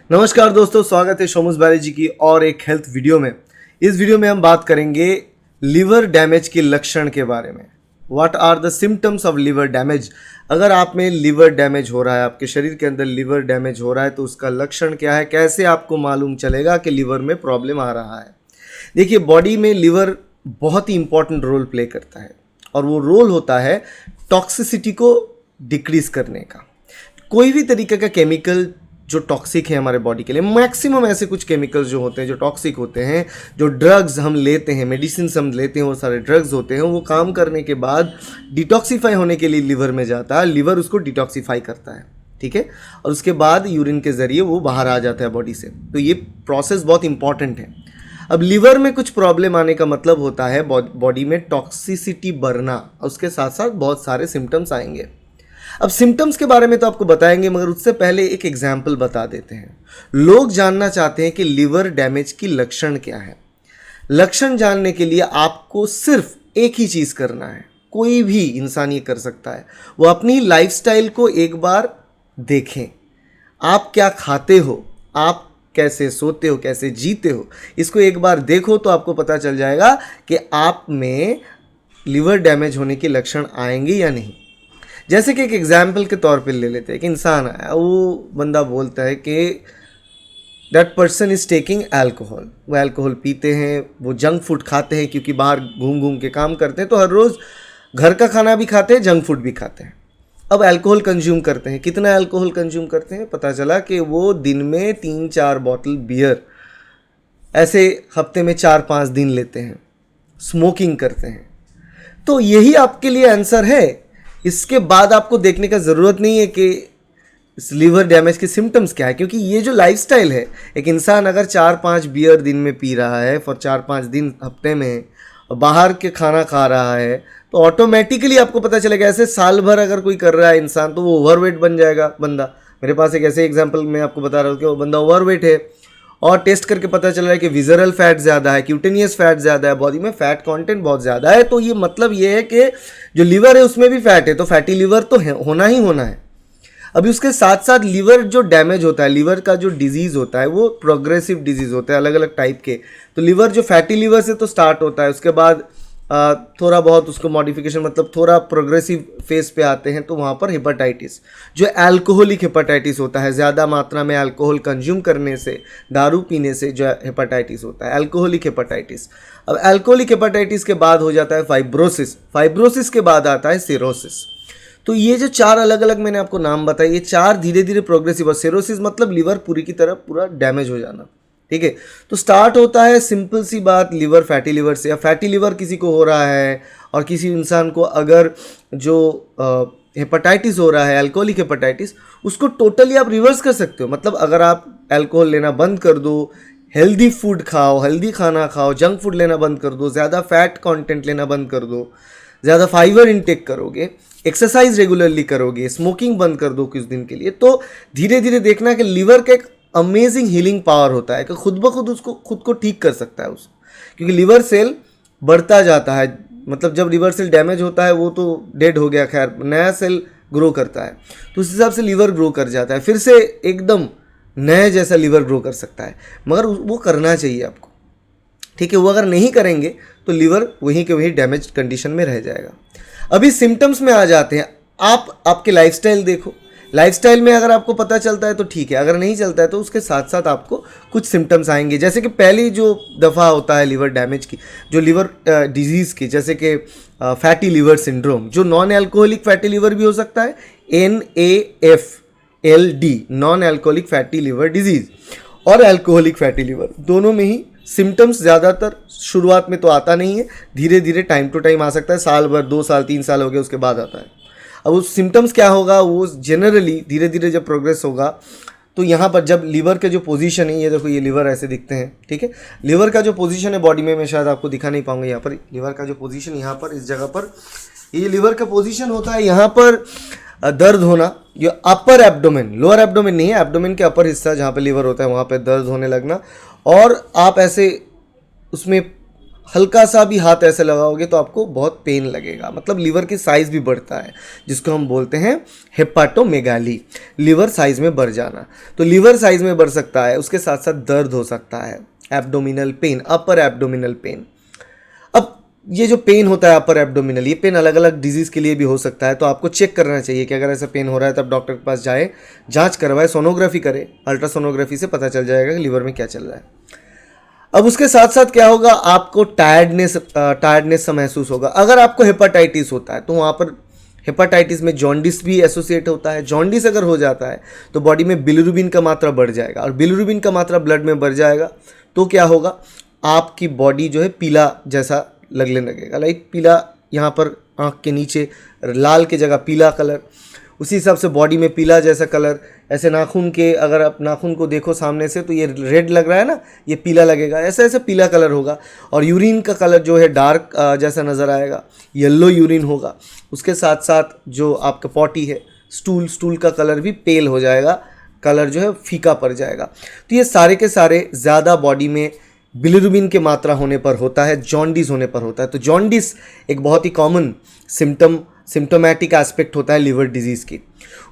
नमस्कार दोस्तों, स्वागत है शोमुस बारी जी की और एक हेल्थ वीडियो में। इस वीडियो में हम बात करेंगे लिवर डैमेज के लक्षण के बारे में। What are the symptoms of liver damage. अगर आप में लिवर डैमेज हो रहा है, आपके शरीर के अंदर लिवर डैमेज हो रहा है, तो उसका लक्षण क्या है, कैसे आपको मालूम चलेगा कि लिवर में प्रॉब्लम आ रहा है। देखिए, बॉडी में लिवर बहुत ही इंपॉर्टेंट रोल प्ले करता है और वो रोल होता है टॉक्सिसिटी को डिक्रीज करने का। कोई भी तरीके का केमिकल जो टॉक्सिक है हमारे बॉडी के लिए, मैक्सिमम ऐसे कुछ केमिकल्स जो होते हैं जो टॉक्सिक होते हैं, जो ड्रग्स हम लेते हैं, मेडिसिन हम लेते हैं, वो सारे ड्रग्स होते हैं, वो काम करने के बाद डिटॉक्सीफाई होने के लिए लिवर में जाता है, लिवर उसको डिटॉक्सीफाई करता है, ठीक है, और उसके बाद यूरिन के ज़रिए वो बाहर आ जाता है बॉडी से। तो ये प्रोसेस बहुत इंपॉर्टेंट है। अब लिवर में कुछ प्रॉब्लम आने का मतलब होता है बॉडी में टॉक्सिसिटी बढ़ना, उसके साथ साथ बहुत सारे सिम्टम्स आएंगे। अब सिम्टम्स के बारे में तो आपको बताएंगे, मगर उससे पहले एक एग्जाम्पल बता देते हैं। लोग जानना चाहते हैं कि लिवर डैमेज की लक्षण क्या है। लक्षण जानने के लिए आपको सिर्फ एक ही चीज़ करना है, कोई भी इंसान ये कर सकता है, वो अपनी लाइफस्टाइल को एक बार देखें। आप क्या खाते हो, आप कैसे सोते हो, कैसे जीते हो, इसको एक बार देखो तो आपको पता चल जाएगा कि आप में लिवर डैमेज होने के लक्षण आएंगे या नहीं। जैसे कि एक एग्जाम्पल के तौर पे ले लेते हैं। एक इंसान आया, वो बंदा बोलता है कि that person is taking alcohol. वो अल्कोहल पीते हैं, वो जंक फूड खाते हैं, क्योंकि बाहर घूम घूम के काम करते हैं, तो हर रोज़ घर का खाना भी खाते हैं, जंक फूड भी खाते हैं। अब अल्कोहल कंज्यूम करते हैं। कितना अल्कोहल कंज्यूम करते हैं? पता चला कि वो दिन में 3-4 बॉटल बियर ऐसे हफ्ते में 4-5 दिन लेते हैं, स्मोकिंग करते हैं। तो यही आपके लिए आंसर है। इसके बाद आपको देखने का ज़रूरत नहीं है कि इस लिवर डैमेज के सिम्टम्स क्या है, क्योंकि ये जो लाइफस्टाइल है, एक इंसान अगर 4-5 बियर दिन में पी रहा है फॉर 4-5 दिन हफ्ते में, और बाहर के खाना खा रहा है, तो ऑटोमेटिकली आपको पता चलेगा। ऐसे साल भर अगर कोई कर रहा है इंसान, तो वो ओवरवेट बन जाएगा बंदा। मेरे पास एक ऐसे एग्जाम्पल मैं आपको बता रहा हूँ कि वो बंदा ओवरवेट है और टेस्ट करके पता चल रहा है कि विजरल फैट ज़्यादा है, क्यूटेनियस फैट ज़्यादा है, बॉडी में फैट कंटेंट बहुत ज़्यादा है। तो ये मतलब ये है कि जो लिवर है उसमें भी फैट है, तो फैटी लिवर तो होना ही होना है। अभी उसके साथ साथ लिवर जो डैमेज होता है, लिवर का जो डिजीज़ होता है, वो प्रोग्रेसिव डिजीज़ होता है, अलग अलग टाइप के। तो लिवर जो फैटी लिवर से तो स्टार्ट होता है, उसके बाद थोड़ा बहुत उसको मॉडिफिकेशन, मतलब थोड़ा प्रोग्रेसिव फेज पे आते हैं, तो वहाँ पर हेपेटाइटिस, जो अल्कोहलिक हेपेटाइटिस होता है, ज़्यादा मात्रा में अल्कोहल कंज्यूम करने से, दारू पीने से जो हेपेटाइटिस होता है, अल्कोहलिक हेपेटाइटिस। अब अल्कोहलिक हेपेटाइटिस के बाद हो जाता है फाइब्रोसिस, फाइब्रोसिस के बाद आता है सिरोसिस। तो ये जो 4 अलग अलग मैंने आपको नाम बताए, ये 4 धीरे धीरे प्रोग्रेसिव। और सिरोसिस मतलब लिवर पूरी की तरह पूरा डैमेज हो जाना, ठीक है। तो स्टार्ट होता है सिंपल सी बात लिवर, फैटी लिवर से। या फैटी लिवर किसी को हो रहा है और किसी इंसान को अगर जो हेपेटाइटिस हो रहा है, अल्कोहलिक हेपेटाइटिस, उसको टोटली आप रिवर्स कर सकते हो। मतलब अगर आप अल्कोहल लेना बंद कर दो, हेल्दी फूड खाओ, हेल्दी खाना खाओ, जंक फूड लेना बंद कर दो, ज़्यादा फैट कंटेंट लेना बंद कर दो, ज़्यादा फाइबर इनटेक करोगे, एक्सरसाइज रेगुलरली करोगे, स्मोकिंग बंद कर दो कुछ दिन के लिए, तो धीरे धीरे देखना कि लिवर का एक अमेजिंग हीलिंग पावर होता है कि खुद ब खुद उसको खुद को ठीक कर सकता है उसको। क्योंकि लिवर सेल बढ़ता जाता है, मतलब जब लिवर सेल डैमेज होता है वो तो डेड हो गया, खैर नया सेल ग्रो करता है, तो उस हिसाब से लिवर ग्रो कर जाता है, फिर से एकदम नए जैसा लिवर ग्रो कर सकता है। मगर वो करना चाहिए आपको, ठीक है। वो अगर नहीं करेंगे तो लिवर वहीं के वहीं डैमेज कंडीशन में रह जाएगा। अभी सिम्टम्स में आ जाते हैं। आप आपके लाइफस्टाइल देखो, लाइफस्टाइल में अगर आपको पता चलता है तो ठीक है, अगर नहीं चलता है तो उसके साथ साथ आपको कुछ सिम्टम्स आएंगे। जैसे कि पहली जो दफ़ा होता है लिवर डैमेज की, जो लिवर डिजीज़ की, जैसे कि फैटी लिवर सिंड्रोम, जो नॉन एल्कोहलिक फैटी लिवर भी हो सकता है, NAFLD, non alcoholic fatty liver disease, और एल्कोहलिक फैटी लिवर, दोनों में ही सिम्टम्स ज़्यादातर शुरुआत में तो आता नहीं है, धीरे धीरे टाइम टू टाइम आ सकता है। साल भर, 2 साल 3 साल हो गए उसके बाद आता है। अब उस सिम्टम्स क्या होगा, वो जनरली धीरे धीरे जब प्रोग्रेस होगा, तो यहाँ पर जब लिवर के जो पोजीशन है, ये देखो, ये लिवर ऐसे दिखते हैं, ठीक है। लिवर का जो पोजीशन है बॉडी में, मैं शायद आपको दिखा नहीं पाऊंगा, यहाँ पर लिवर का जो पोजीशन, यहाँ पर इस जगह पर ये लिवर का पोजीशन होता है। यहाँ पर दर्द होना, जो अपर एब्डोमेन, लोअर एब्डोमेन नहीं है, एब्डोमेन के अपर हिस्सा जहाँ पे लिवर होता है वहाँ पे दर्द होने लगना, और आप ऐसे उसमें हल्का सा भी हाथ ऐसे लगाओगे तो आपको बहुत पेन लगेगा, मतलब लीवर की साइज़ भी बढ़ता है, जिसको हम बोलते हैं हेपाटोमेगाली, लीवर साइज़ में बढ़ जाना। तो लीवर साइज़ में बढ़ सकता है, उसके साथ साथ दर्द हो सकता है, एब्डोमिनल पेन, अपर एब्डोमिनल पेन। अब ये जो पेन होता है अपर एब्डोमिनल, ये पेन अलग अलग डिजीज़ के लिए भी हो सकता है, तो आपको चेक करना चाहिए कि अगर ऐसा पेन हो रहा है तब डॉक्टर के पास जाए, जांच करवाए, सोनोग्राफी करे, अल्ट्रासोनोग्राफी से पता चल जाएगा कि लीवर में क्या चल रहा है। अब उसके साथ साथ क्या होगा, आपको टायर्डनेस सा महसूस होगा। अगर आपको हेपाटाइटिस होता है तो वहाँ पर हेपाटाइटिस में जॉन्डिस भी एसोसिएट होता है। जॉन्डिस अगर हो जाता है तो बॉडी में बिलिरुबिन का मात्रा बढ़ जाएगा, और बिलिरुबिन का मात्रा ब्लड में बढ़ जाएगा तो क्या होगा, आपकी बॉडी जो है पीला जैसा लगने लगेगा, लाइक पीला, यहाँ पर आँख के नीचे लाल की जगह पीला कलर, उसी हिसाब से बॉडी में पीला जैसा कलर। ऐसे नाखून के, अगर आप नाखून को देखो सामने से तो ये रेड लग रहा है ना, ये पीला लगेगा, ऐसे ऐसे पीला कलर होगा। और यूरिन का कलर जो है डार्क जैसा नज़र आएगा, येलो यूरिन होगा। उसके साथ साथ जो आपका पॉटी है, स्टूल का कलर भी पेल हो जाएगा, कलर जो है फीका पड़ जाएगा। तो ये सारे के सारे ज़्यादा बॉडी में बिलिरुबिन की मात्रा होने पर होता है, जॉन्डिस होने पर होता है। तो जॉन्डिस एक बहुत ही कॉमन सिम्टोमेटिक एस्पेक्ट होता है लिवर डिजीज़ की।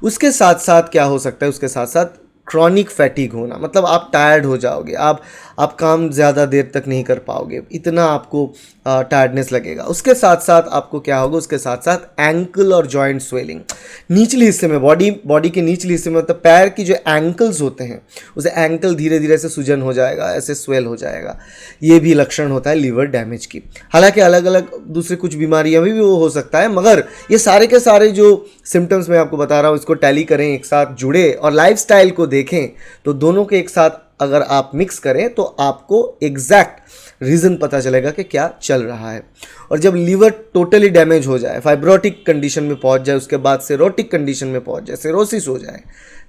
उसके साथ साथ क्या हो सकता है, उसके साथ साथ क्रॉनिक फैटिग होना, मतलब आप टायर्ड हो जाओगे, आप काम ज़्यादा देर तक नहीं कर पाओगे, इतना आपको टायर्डनेस लगेगा। उसके साथ साथ आपको क्या होगा, उसके साथ साथ एंकल और जॉइंट स्वेलिंग, निचले हिस्से में, बॉडी के निचले हिस्से में, मतलब पैर की जो एंकल्स होते हैं, उसे एंकल धीरे धीरे से सूजन हो जाएगा, ऐसे स्वेल हो जाएगा। ये भी लक्षण होता है लीवर डैमेज की। हालांकि अलग अलग दूसरी कुछ बीमारियां भी वो हो सकता है, मगर ये सारे के सारे जो सिम्टम्स मैं आपको बता रहा हूँ, इसको टैली करें, एक साथ जुड़े और लाइफस्टाइल को देखें, तो दोनों के एक साथ अगर आप मिक्स करें तो आपको एग्जैक्ट रीज़न पता चलेगा कि क्या चल रहा है। और जब लीवर टोटली डैमेज हो जाए, फाइब्रोटिक कंडीशन में पहुंच जाए, उसके बाद सिरोटिक कंडीशन में पहुंच जाए, सिरोसिस हो जाए,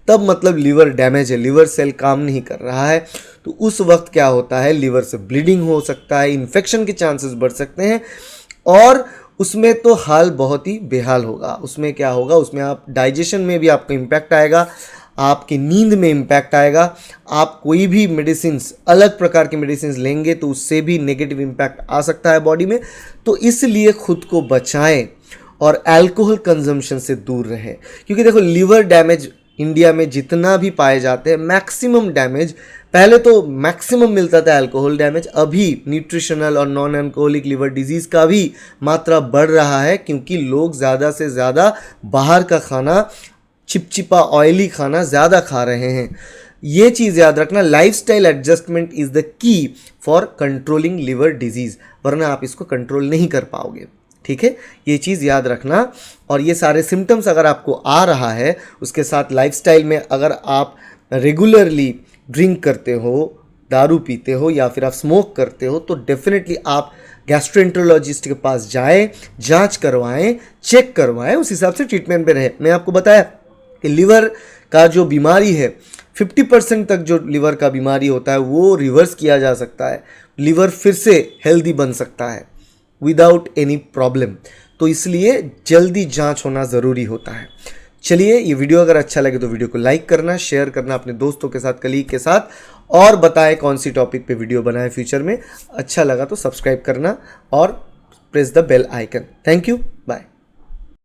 तब मतलब लीवर डैमेज है, लीवर सेल काम नहीं कर रहा है। तो उस वक्त क्या होता है, लीवर से ब्लीडिंग हो सकता है, इन्फेक्शन के चांसेस बढ़ सकते हैं, और उसमें तो हाल बहुत ही बेहाल होगा। उसमें क्या होगा, उसमें आप डाइजेशन में भी आपको इम्पैक्ट आएगा, आपकी नींद में इम्पैक्ट आएगा, आप कोई भी मेडिसिन्स, अलग प्रकार की मेडिसिन्स लेंगे तो उससे भी नेगेटिव इम्पैक्ट आ सकता है बॉडी में। तो इसलिए खुद को बचाएं और अल्कोहल कंजम्पशन से दूर रहें, क्योंकि देखो लीवर डैमेज इंडिया में जितना भी पाए जाते हैं, मैक्सिमम डैमेज, पहले तो मैक्सिमम मिलता था अल्कोहल डैमेज, अभी न्यूट्रिशनल और नॉन अल्कोहलिक लीवर डिजीज़ का भी मात्रा बढ़ रहा है, क्योंकि लोग ज़्यादा से ज़्यादा बाहर का खाना, चिपचिपा ऑयली खाना ज़्यादा खा रहे हैं। ये चीज़ याद रखना, lifestyle adjustment is the key for controlling liver disease, वरना आप इसको कंट्रोल नहीं कर पाओगे। ठीक है, ये चीज़ याद रखना। और ये सारे सिम्टम्स अगर आपको आ रहा है, उसके साथ लाइफस्टाइल में अगर आप रेगुलरली ड्रिंक करते हो, दारू पीते हो, या फिर आप स्मोक करते हो, तो डेफिनेटली आप गैस्ट्रोएंटरोलॉजिस्ट के पास जाएं, जांच करवाएं, चेक करवाएं, उस हिसाब से ट्रीटमेंट पे रहे। मैं आपको बताया कि लीवर का जो बीमारी है, 50% तक जो लीवर का बीमारी होता है वो रिवर्स किया जा सकता है, लीवर फिर से हेल्दी बन सकता है विदाउट एनी प्रॉब्लम। तो इसलिए जल्दी जांच होना ज़रूरी होता है। चलिए, ये वीडियो अगर अच्छा लगे तो वीडियो को लाइक करना, शेयर करना अपने दोस्तों के साथ, कलीग के साथ, और बताएं कौन सी टॉपिक पे वीडियो बनाएं फ्यूचर में। अच्छा लगा तो सब्सक्राइब करना और press the bell icon. Thank you.